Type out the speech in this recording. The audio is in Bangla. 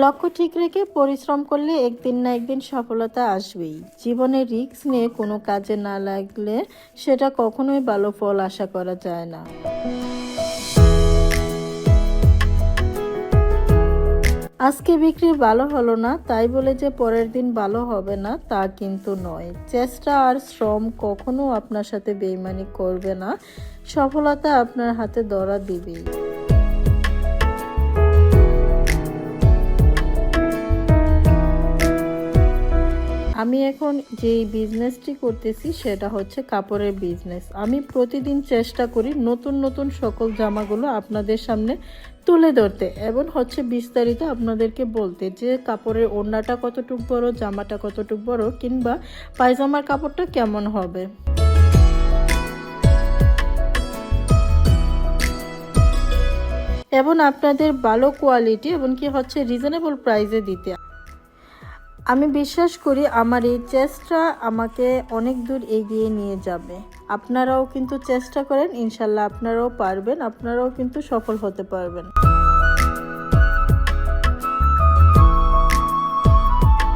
লক্ষ্য ঠিক রেখে পরিশ্রম করলে একদিন না একদিন সফলতা আসবেই। জীবনে রিস্ক নিয়ে কোনো কাজে না লাগলে সেটা কখনোই ভালো ফল আশা করা যায় না। আজকে বিক্রি ভালো হলো না তাই বলে যে পরের দিন ভালো হবে না তা কিন্তু নয়। চেষ্টা আর শ্রম কখনো আপনার সাথে বেইমানি করবে না, সফলতা আপনার হাতে ধরা দিবেই। আমি এখন যেই বিজনেসটি করতেছি সেটা হচ্ছে কাপড়ের বিজনেস। আমি প্রতিদিন চেষ্টা করি নতুন নতুন সকল জামাগুলো আপনাদের সামনে তুলে ধরতে এবং হচ্ছে বিস্তারিত আপনাদেরকে বলতে যে কাপড়ের ওড়নাটা কতটুকু বড়, জামাটা কতটুকু বড়, কিংবা পায়জামার কাপড়টা কেমন হবে। এবং আপনাদের ভালো কোয়ালিটি এবং কি হচ্ছে রিজনেবল প্রাইসে দিতে। আমি বিশ্বাস করি আমার এই চেষ্টা আমাকে অনেক দূর এগিয়ে নিয়ে যাবে। আপনারাও কিন্তু চেষ্টা করেন, ইনশাল্লাহ আপনারাও পারবেন, আপনারাও কিন্তু সফল হতে পারবেন।